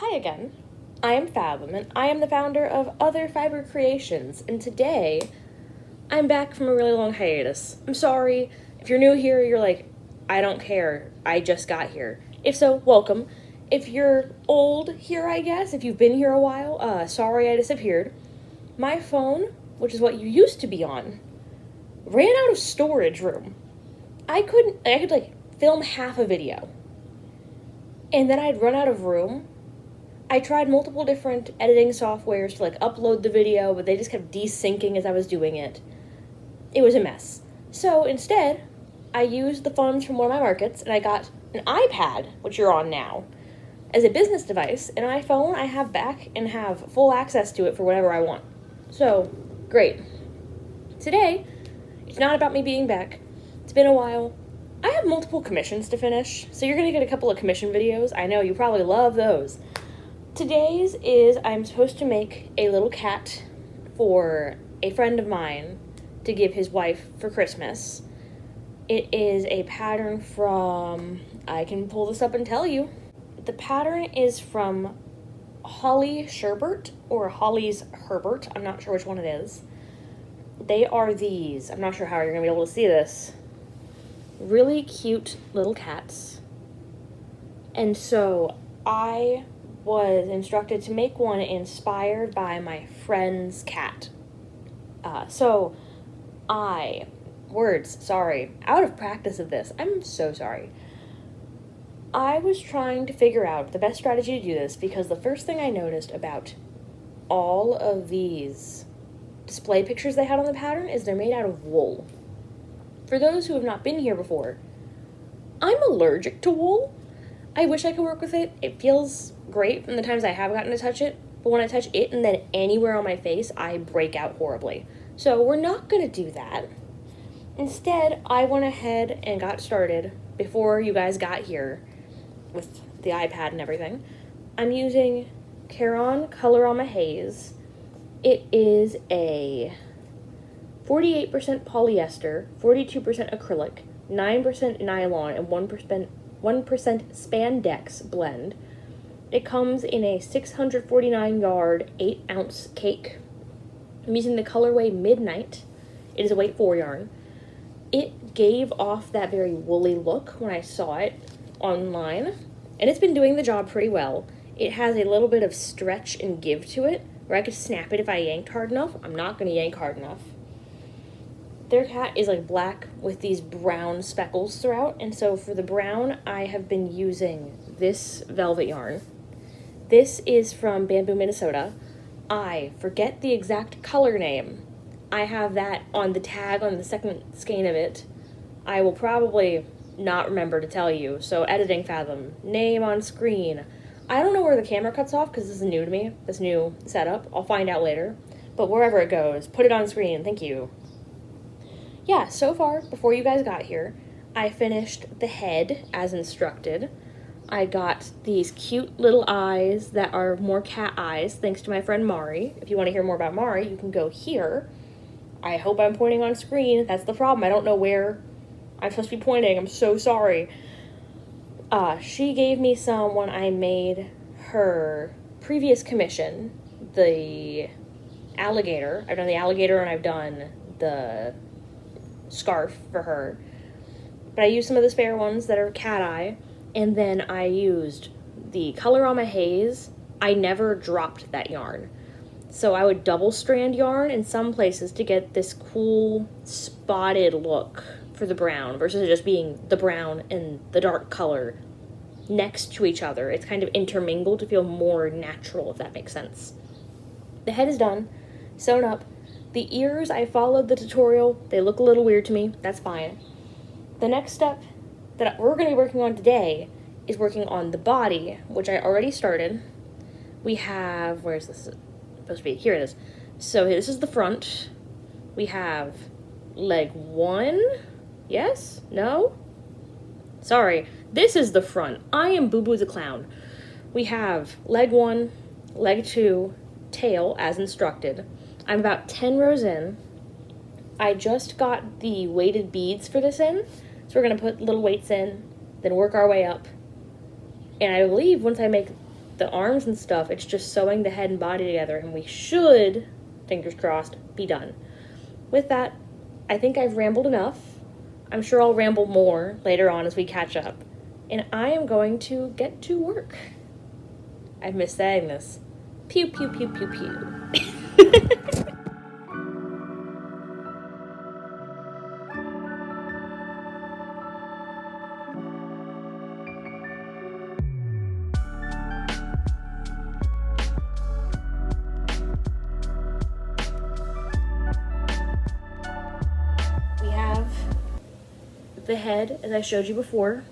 Hi again. I am Fathom, and I am the founder of Other Fiber Creations, and today I'm back from a really long hiatus. I'm sorry. If you're new here, you're like, I don't care. I just got here. If so, welcome. If you're old here, I guess, if you've been here a while, sorry I disappeared. My phone, which is what you used to be on, ran out of storage room. I could film half a video. And then I'd run out of room. I tried multiple different editing softwares to upload the video, but they just kept desyncing as I was doing it. It was a mess. So instead, I used the funds from one of my markets and I got an iPad, which you're on now, as a business device, and my phone I have back and have full access to it for whatever I want. So, great. Today, it's not about me being back. It's been a while. I have multiple commissions to finish, so you're going to get a couple of commission videos. I know you probably love those. Today's is I'm supposed to make a little cat for a friend of mine to give his wife for Christmas. It is a pattern from, I can pull this up and tell you. The pattern is from Holly Sherbert or Holly's Herbert. I'm not sure which one it is. They are these. I'm not sure how you're going to be able to see this. Really cute little cats. And so I was instructed to make one inspired by my friend's cat. Out of practice of this, I'm so sorry. I was trying to figure out the best strategy to do this because the first thing I noticed about all of these display pictures they had on the pattern is they're made out of wool. For those who have not been here before, I'm allergic to wool. I wish I could work with it. It feels great from the times I have gotten to touch it, but when I touch it and then anywhere on my face, I break out horribly. So we're not going to do that. Instead, I went ahead and got started before you guys got here with the iPad and everything. I'm using Caron Colorama Haze. It is a 48% polyester, 42% acrylic, 9% nylon, and 1% spandex blend. It comes in a 649 yard, 8-ounce cake. I'm using the colorway Midnight. It is a weight 4 yarn. It gave off that very woolly look when I saw it online, and it's been doing the job pretty well. It has a little bit of stretch and give to it, where I could snap it if I yanked hard enough. I'm not going to yank hard enough. Their cat is black with these brown speckles throughout, and so for the brown, I have been using this velvet yarn. This is from Bamboo, Minnesota. I forget the exact color name. I have that on the tag on the second skein of it. I will probably not remember to tell you, so editing Fathom, name on screen. I don't know where the camera cuts off because this is new to me, this new setup. I'll find out later. But wherever it goes, put it on screen, thank you. Yeah, so far, before you guys got here, I finished the head as instructed. I got these cute little eyes that are more cat eyes, thanks to my friend Mari. If you want to hear more about Mari, you can go here. I hope I'm pointing on screen. That's the problem. I don't know where I'm supposed to be pointing. I'm so sorry. She gave me some when I made her previous commission, the alligator. I've done the alligator and I've done the scarf for her. But I used some of the spare ones that are cat eye, and then I used the Colorama Haze. I never dropped that yarn. So I would double strand yarn in some places to get this cool spotted look for the brown versus it just being the brown and the dark color next to each other. It's kind of intermingled to feel more natural, if that makes sense. The head is done, sewn up. The ears, I followed the tutorial. They look a little weird to me. That's fine. The next step that we're going to be working on today is working on the body, which I already started. We have, where's this supposed to be? Here it is. So this is the front. We have leg 1. Yes? No? Sorry. This is the front. I am Boo Boo the Clown. We have leg 1, leg 2, tail as instructed. I'm about 10 rows in. I just got the weighted beads for this in. So we're going to put little weights in, then work our way up. And I believe once I make the arms and stuff, it's just sewing the head and body together, and we should, fingers crossed, be done. With that, I think I've rambled enough. I'm sure I'll ramble more later on as we catch up. And I am going to get to work. I've missed saying this. Pew, pew, pew, pew, pew. We have the head, as I showed you before.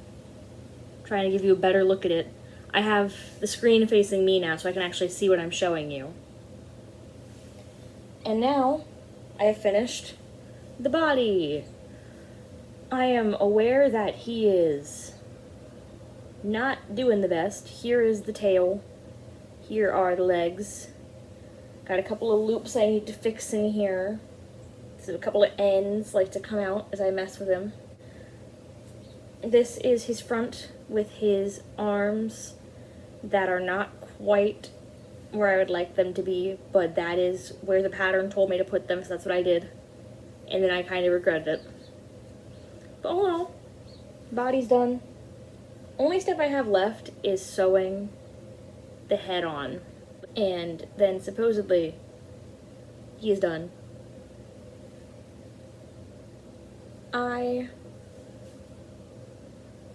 Trying to give you a better look at it. I have the screen facing me now so I can actually see what I'm showing you. And now I have finished the body. I am aware that he is not doing the best. Here is the tail. Here are the legs. Got a couple of loops I need to fix in here. So a couple of ends like to come out as I mess with him. This is his front with his arms that are not quite where I would like them to be, but that is where the pattern told me to put them, so that's what I did. And then I kind of regretted it. But all in all, body's done. Only step I have left is sewing the head on. And then supposedly, he is done.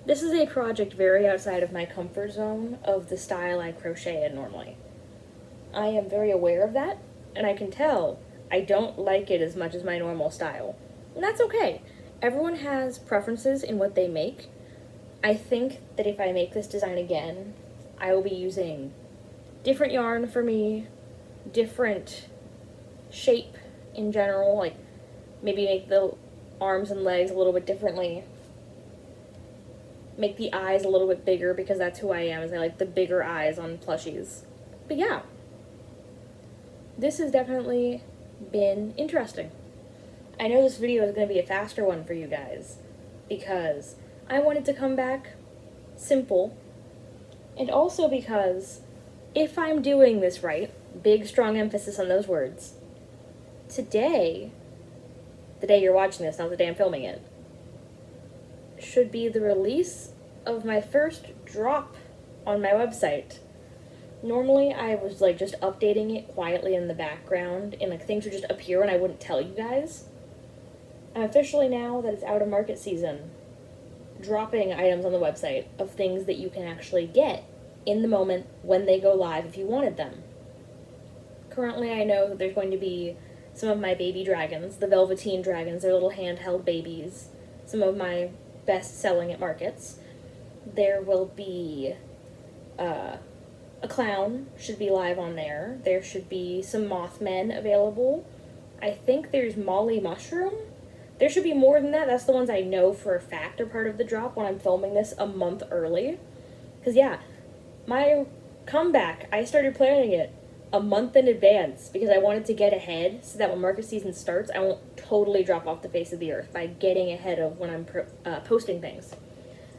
This is a project very outside of my comfort zone of the style I crochet in normally. I am very aware of that, and I can tell I don't like it as much as my normal style. And that's okay. Everyone has preferences in what they make. I think that if I make this design again, I will be using different yarn for me, different shape in general, like maybe make the arms and legs a little bit differently. Make the eyes a little bit bigger because that's who I am, is I like the bigger eyes on plushies. But yeah, this has definitely been interesting. I know this video is going to be a faster one for you guys because I wanted to come back simple, and also because if I'm doing this right, big strong emphasis on those words, today, the day you're watching this, not the day I'm filming it, should be the release of my first drop on my website. Normally I was like just updating it quietly in the background and like things would just appear and I wouldn't tell you guys. I'm officially, now that it's out of market season, dropping items on the website of things that you can actually get in the moment when they go live if you wanted them. Currently I know that there's going to be some of my baby dragons, the Velveteen dragons, they're little handheld babies, some of my best selling at markets. There will be a clown should be live on there. There should be some Mothmen available. I think there's Molly Mushroom. There should be more than that. That's the ones I know for a fact are part of the drop when I'm filming this a month early. Because yeah, my comeback, I started planning it a month in advance because I wanted to get ahead so that when market season starts, I won't totally drop off the face of the earth by getting ahead of when I'm posting things.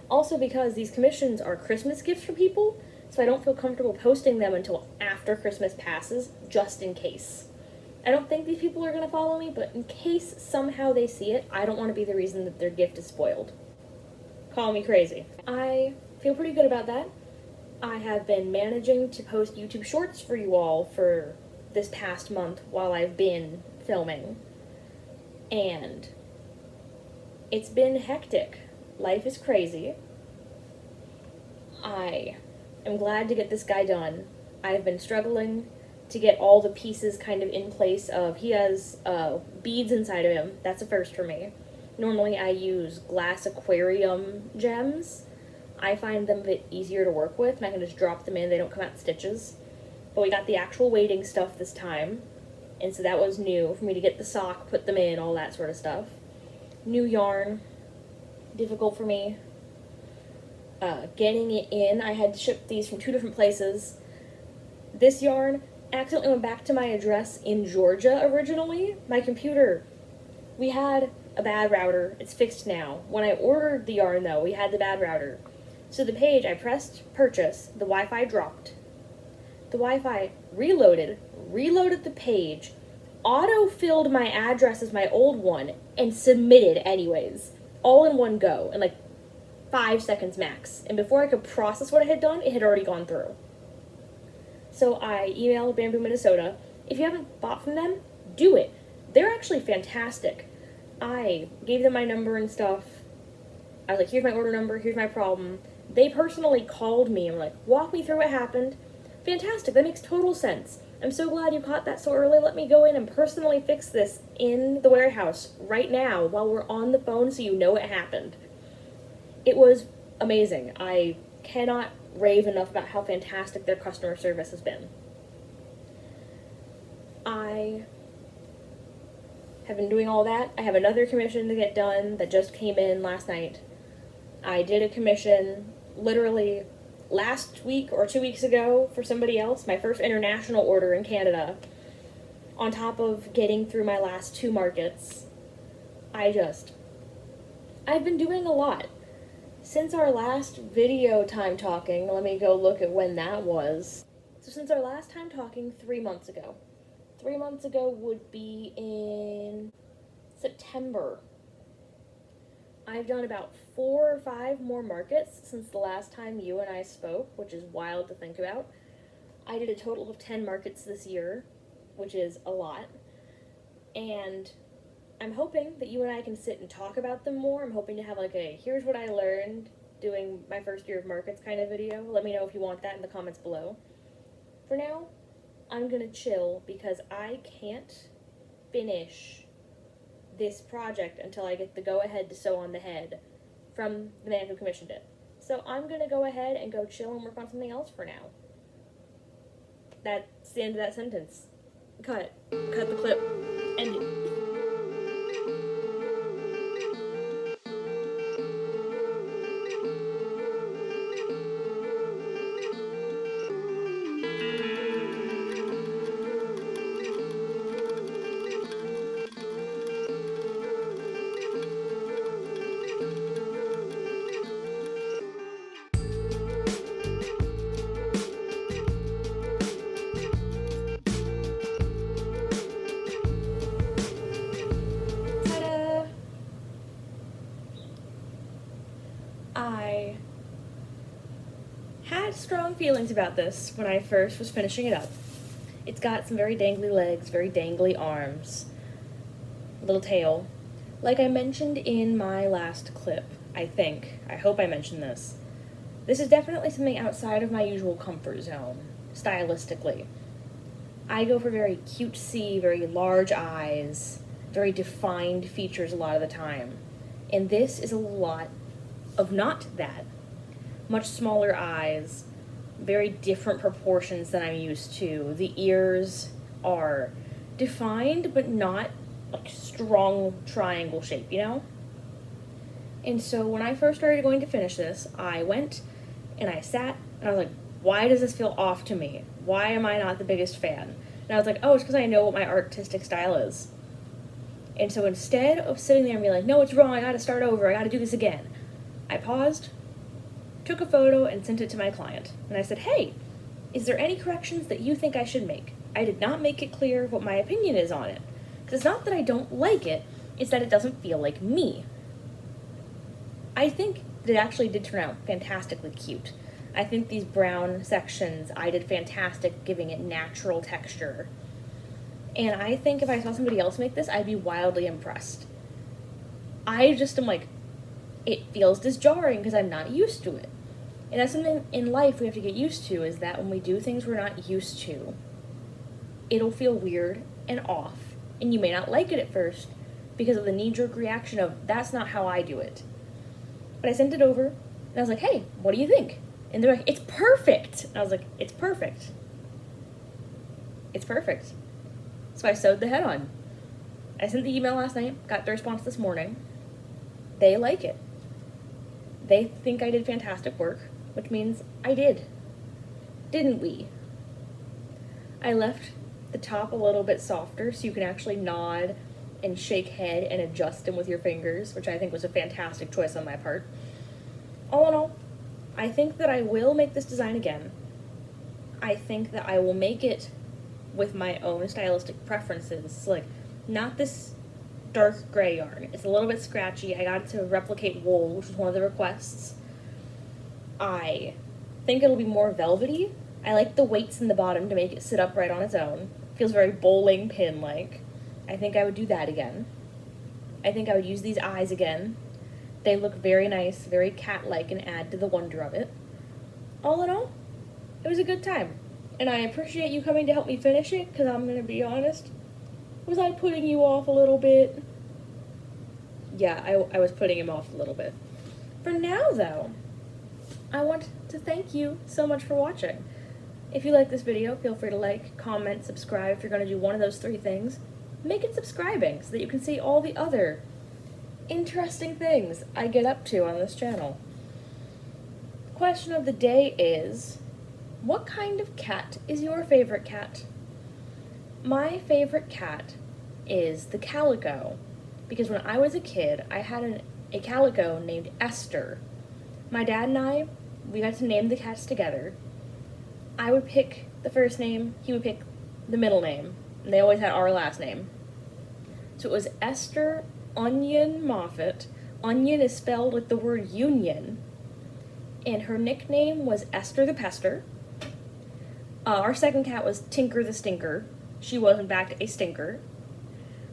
Also because these commissions are Christmas gifts for people, so I don't feel comfortable posting them until after Christmas passes, just in case. I don't think these people are going to follow me, but in case somehow they see it, I don't want to be the reason that their gift is spoiled. Call me crazy. I feel pretty good about that. I have been managing to post YouTube shorts for you all for this past month while I've been filming. And it's been hectic. Life is crazy. I am glad to get this guy done. I've been struggling to get all the pieces kind of in place of, he has beads inside of him. That's a first for me. Normally I use glass aquarium gems. I find them a bit easier to work with, and I can just drop them in, they don't come out in stitches. But we got the actual weighting stuff this time, and so that was new for me to get the sock, put them in, all that sort of stuff. New yarn, difficult for me. Getting it in, I had to ship these from 2 different places. This yarn accidentally went back to my address in Georgia originally. My computer, we had a bad router, it's fixed now. When I ordered the yarn though, we had the bad router. So the page, I pressed purchase, the Wi-Fi dropped, the Wi-Fi reloaded the page, auto-filled my address as my old one, and submitted anyways. All in one go, in like 5 seconds max. And before I could process what I had done, it had already gone through. So I emailed Bamboo, Minnesota. If you haven't bought from them, do it. They're actually fantastic. I gave them my number and stuff. I was like, here's my order number, here's my problem. They personally called me and were like, walk me through what happened. Fantastic, that makes total sense. I'm so glad you caught that so early. Let me go in and personally fix this in the warehouse right now while we're on the phone so you know it happened. It was amazing. I cannot rave enough about how fantastic their customer service has been. I have been doing all that. I have another commission to get done that just came in last night. I did a commission literally last week or 2 weeks ago for somebody else, my first international order in Canada, on top of getting through my last 2 markets. I've been doing a lot. Since our last video time talking, let me go look at when that was. So since our last time talking, 3 months ago. 3 months ago would be in September. I've done about 4 or 5 more markets since the last time you and I spoke, which is wild to think about. I did a total of 10 markets this year, which is a lot. And I'm hoping that you and I can sit and talk about them more. I'm hoping to have like a, here's what I learned doing my first year of markets kind of video. Let me know if you want that in the comments below. For now, I'm gonna chill because I can't finish this project until I get the go-ahead to sew on the head from the man who commissioned it. So I'm gonna go ahead and go chill and work on something else for now. That's the end of that sentence. Cut the clip, end it. I had strong feelings about this when I first was finishing it up. It's got some very dangly legs, very dangly arms, little tail. Like I mentioned in my last clip, I hope I mentioned this. This is definitely something outside of my usual comfort zone, stylistically. I go for very cutesy, very large eyes, very defined features a lot of the time. And this is a lot of not that. Much smaller eyes, very different proportions than I'm used to. The ears are defined, but not like strong triangle shape, you know? And so when I first started going to finish this, I went and I sat and I was like, why does this feel off to me? Why am I not the biggest fan? And I was like, oh, it's because I know what my artistic style is. And so instead of sitting there and being like, no, it's wrong, I gotta start over, I gotta do this again, I paused, took a photo, and sent it to my client. And I said, hey, is there any corrections that you think I should make? I did not make it clear what my opinion is on it. Because it's not that I don't like it, it's that it doesn't feel like me. I think that it actually did turn out fantastically cute. I think these brown sections, I did fantastic giving it natural texture. And I think if I saw somebody else make this, I'd be wildly impressed. I just am like, it feels disjarring because I'm not used to it. And that's something in life we have to get used to, is that when we do things we're not used to, it'll feel weird and off. And you may not like it at first because of the knee-jerk reaction of, that's not how I do it. But I sent it over, and I was like, hey, what do you think? And they're like, it's perfect! And I was like, it's perfect. It's perfect. So I sewed the head on. I sent the email last night, got the response this morning. They like it. They think I did fantastic work, which means I did. Didn't we? I left the top a little bit softer so you can actually nod and shake head and adjust them with your fingers, which I think was a fantastic choice on my part. All in all, I think that I will make this design again. I think that I will make it with my own stylistic preferences. Like, not this dark gray yarn. It's a little bit scratchy. I got it to replicate wool, which was one of the requests. I think it'll be more velvety. I like the weights in the bottom to make it sit upright on its own. Feels very bowling pin-like. I think I would do that again. I think I would use these eyes again. They look very nice, very cat-like, and add to the wonder of it. All in all, it was a good time. And I appreciate you coming to help me finish it, because I'm going to be honest. Was I putting you off a little bit? Yeah, I was putting him off a little bit. For now, though, I want to thank you so much for watching. If you like this video, feel free to like, comment, subscribe. If you're going to do one of those 3 things, make it subscribing so that you can see all the other interesting things I get up to on this channel. Question of the day is, what kind of cat is your favorite cat? My favorite cat is the calico, because when I was a kid, I had a calico named Esther. My dad and I, we got to name the cats together. I would pick the first name, he would pick the middle name, and they always had our last name. So it was Esther Onion Moffat. Onion is spelled with the word union. And her nickname was Esther the Pester. Our second cat was Tinker the Stinker. She was, in fact, a stinker.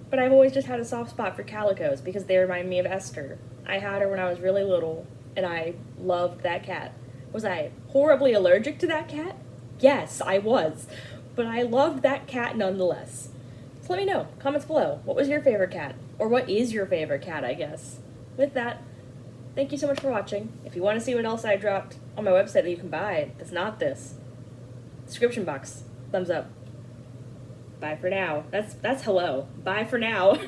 But I've always just had a soft spot for calicos because they remind me of Esther. I had her when I was really little, and I loved that cat. Was I horribly allergic to that cat? Yes, I was. But I loved that cat nonetheless. So let me know, comments below, what was your favorite cat? Or what is your favorite cat, I guess? With that, thank you so much for watching. If you want to see what else I dropped on my website that you can buy, that's not this, description box, thumbs up. Bye for now. That's hello. Bye for now.